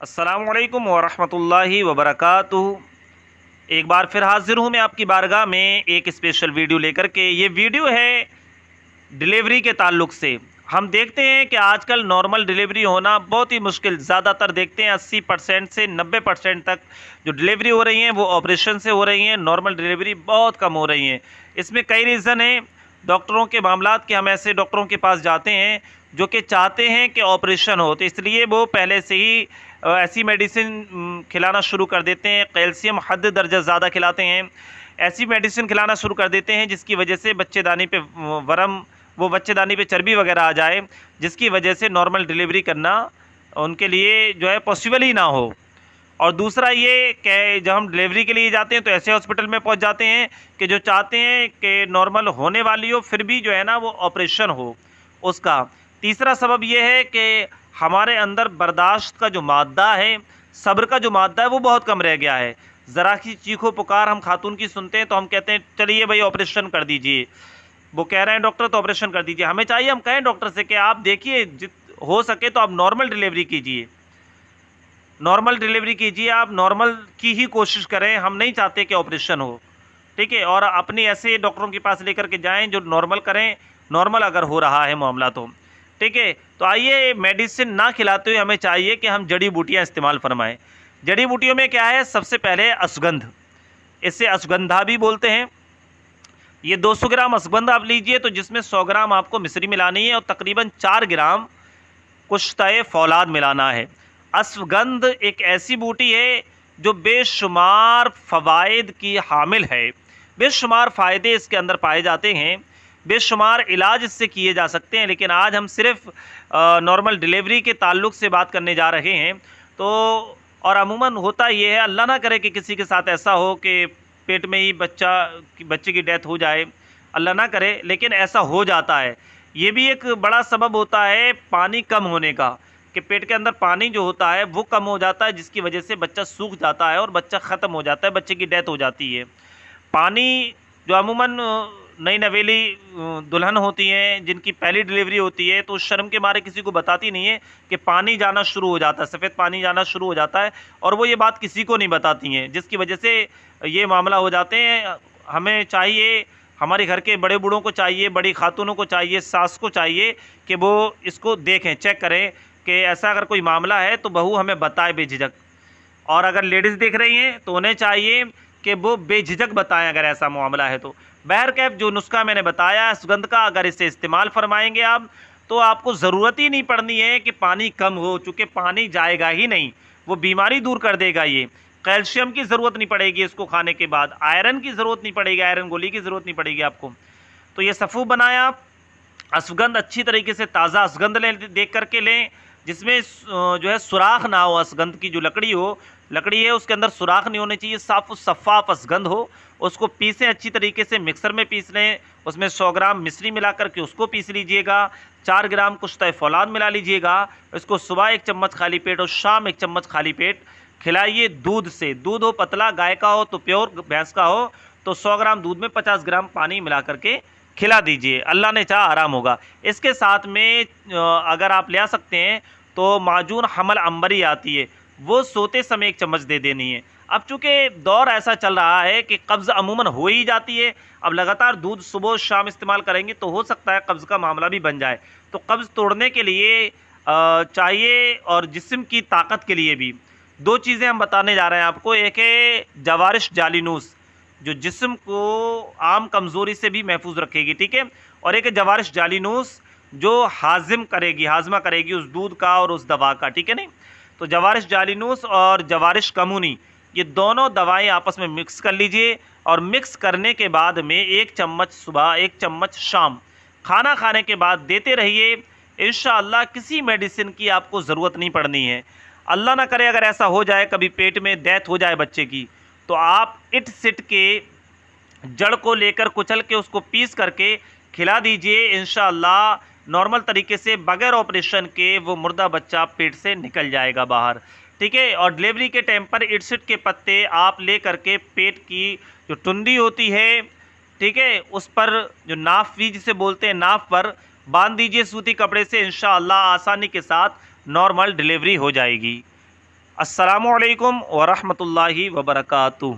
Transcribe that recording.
अस्सलामुअलैकुम वरहमतुल्लाहि वबरकातुहू। एक बार फिर हाजिर हूँ मैं आपकी बारगाह में एक स्पेशल वीडियो लेकर के। ये वीडियो है डिलीवरी के ताल्लुक़ से। हम देखते हैं कि आजकल नॉर्मल डिलीवरी होना बहुत ही मुश्किल, ज़्यादातर देखते हैं 80% से 90% तक जो डिलीवरी हो रही हैं वो ऑपरेशन से हो रही हैं। नॉर्मल डिलीवरी बहुत कम हो रही हैं। इसमें कई रीज़न हैं। डॉक्टरों के मामलात के हम ऐसे डॉक्टरों के पास जाते हैं जो कि चाहते हैं कि ऑपरेशन हो, तो इसलिए वो पहले से ही ऐसी मेडिसिन खिलाना शुरू कर देते हैं। कैल्शियम हद दर्जा ज़्यादा खिलाते हैं, ऐसी मेडिसिन खिलाना शुरू कर देते हैं जिसकी वजह से बच्चेदानी पे वरम वो बच्चेदानी पे चर्बी वगैरह आ जाए, जिसकी वजह से नॉर्मल डिलीवरी करना उनके लिए जो है पॉसिबल ही ना हो। और दूसरा ये कि जब हम डिलीवरी के लिए जाते हैं तो ऐसे हॉस्पिटल में पहुंच जाते हैं कि जो चाहते हैं कि नॉर्मल होने वाली हो फिर भी जो है ना वो ऑपरेशन हो उसका। तीसरा सबब ये है कि हमारे अंदर बर्दाश्त का जो मादा है, सब्र का जो मादा है वो बहुत कम रह गया है। ज़रा सी चीखो पुकार हम खातून की सुनते हैं तो हम कहते हैं चलिए भाई ऑपरेशन कर दीजिए। वो कह रहे हैं डॉक्टर तो ऑपरेशन कर दीजिए। हमें चाहिए हम कहें डॉक्टर से कि आप देखिए हो सके तो आप नॉर्मल डिलीवरी कीजिए, नॉर्मल डिलीवरी कीजिए, आप नॉर्मल की ही कोशिश करें। हम नहीं चाहते कि ऑपरेशन हो, ठीक है। और अपनी ऐसे डॉक्टरों के पास लेकर के जाएं जो नॉर्मल करें, नॉर्मल अगर हो रहा है मामला तो, ठीक है। तो आइए, मेडिसिन ना खिलाते हुए हमें चाहिए कि हम जड़ी बूटियां इस्तेमाल फरमाएं। जड़ी बूटियों में क्या है? सबसे पहले अश्वगंध, इसे अश्वगंधा भी बोलते हैं। ये 200 ग्राम अश्वगंध आप लीजिए तो जिसमें 100 ग्राम आपको मिश्री मिलानी है और तकरीबन 4 ग्राम कुश्ते फौलाद मिलाना है। अश्वगंध एक ऐसी बूटी है जो बेशुमार फ़वाइद की हामिल है। बेशुमार फ़ायदे इसके अंदर पाए जाते हैं, बेशुमार इलाज इससे किए जा सकते हैं। लेकिन आज हम सिर्फ नॉर्मल डिलीवरी के ताल्लुक़ से बात करने जा रहे हैं। तो और अमूमन होता ये है, अल्लाह ना करे कि किसी के साथ ऐसा हो कि पेट में ही बच्चे की डेथ हो जाए, अल्लाह ना करे, लेकिन ऐसा हो जाता है। ये भी एक बड़ा सबब होता है पानी कम होने का, कि पेट के अंदर पानी जो होता है वो कम हो जाता है, जिसकी वजह से बच्चा सूख जाता है और बच्चा ख़त्म हो जाता है, बच्चे की डेथ हो जाती है। पानी जो अमूमन नई नवेली दुल्हन होती हैं जिनकी पहली डिलीवरी होती है तो शर्म के मारे किसी को बताती नहीं है कि पानी जाना शुरू हो जाता है, सफ़ेद पानी जाना शुरू हो जाता है, और वो ये बात किसी को नहीं बताती हैं, जिसकी वजह से ये मामला हो जाते हैं। हमें चाहिए, हमारे घर के बड़े बूढ़ों को चाहिए, बड़ी खातूनों को चाहिए, सास को चाहिए कि वो इसको देखें, चेक करें कि ऐसा अगर कोई मामला है तो बहू हमें बताए बेझिझक। और अगर लेडीज़ देख रही हैं तो उन्हें चाहिए कि वो बेझिझक बताएं अगर ऐसा मामला है तो। बहरकैफ जो नुस्खा मैंने बताया सुगंध का, अगर इसे इस्तेमाल फरमाएंगे आप तो आपको ज़रूरत ही नहीं पड़नी है कि पानी कम हो, चूँकि पानी जाएगा ही नहीं, वो बीमारी दूर कर देगा। ये कैल्शियम की ज़रूरत नहीं पड़ेगी इसको खाने के बाद, आयरन की ज़रूरत नहीं पड़ेगी, आयरन गोली की ज़रूरत नहीं पड़ेगी आपको। तो ये सफ़ू बनाया आप, अश्वगंध अच्छी तरीके से ताज़ा अश्वगंध देख करके लें, जिसमें जो है सुराख ना हो। अश्वगंध की जो लकड़ी है उसके अंदर सुराख नहीं होने चाहिए, साफ़ शफ़ाफ अश्वगंध हो। उसको पीसें अच्छी तरीके से, मिक्सर में पीस लें, उसमें 100 ग्राम मिश्री मिला करके उसको पीस लीजिएगा, 4 ग्राम कुश्ते फौलाद मिला लीजिएगा। इसको सुबह 1 चम्मच खाली पेट और शाम 1 चम्मच खाली पेट खिलाइए दूध से। दूध हो पतला, गाय का हो तो प्योर, भैंस का हो तो 100 ग्राम दूध में 50 ग्राम पानी मिला करके खिला दीजिए, अल्लाह ने चाहा आराम होगा। इसके साथ में अगर आप ले आ सकते हैं तो माजून हमल अंबरी आती है, वो सोते समय 1 चम्मच दे देनी है। अब चूँकि दौर ऐसा चल रहा है कि कब्ज़ अमूमन हो ही जाती है, अब लगातार दूध सुबह शाम इस्तेमाल करेंगे तो हो सकता है कब्ज़ का मामला भी बन जाए। तो कब्ज़ तोड़ने के लिए चाहिए, और जिस्म की ताकत के लिए भी 2 चीज़ें हम बताने जा रहे हैं आपको। एक है जवारिश जालिनूस, जो जिस्म को आम कमज़ोरी से भी महफूज रखेगी, ठीक है। और एक जवारिश जालिनूस जो हाजमा करेगी उस दूध का और उस दवा का, ठीक है नहीं। तो जवारिश जालिनूस और जवारिश कमूनी, ये दोनों दवाएं आपस में मिक्स कर लीजिए, और मिक्स करने के बाद में 1 चम्मच सुबह 1 चम्मच शाम खाना खाने के बाद देते रहिए। इंशाअल्लाह किसी मेडिसिन की आपको ज़रूरत नहीं पड़नी है। अल्लाह ना करे अगर ऐसा हो जाए, कभी पेट में डेथ हो जाए बच्चे की, तो आप इट सिट के जड़ को लेकर कुचल के उसको पीस करके खिला दीजिए। इंशाअल्लाह नॉर्मल तरीके से बगैर ऑपरेशन के वो मुर्दा बच्चा पेट से निकल जाएगा बाहर, ठीक है। और डिलीवरी के टाइम पर इटसिट के पत्ते आप ले करके पेट की जो टुंडी होती है, ठीक है, उस पर जो नाफ भी जिसे बोलते हैं, नाफ पर बांध दीजिए सूती कपड़े से। इंशाअल्लाह आसानी के साथ नॉर्मल डिलीवरी हो जाएगी। अस्सलामु अलैकुम व रहमतुल्लाहि व बरकातुहू।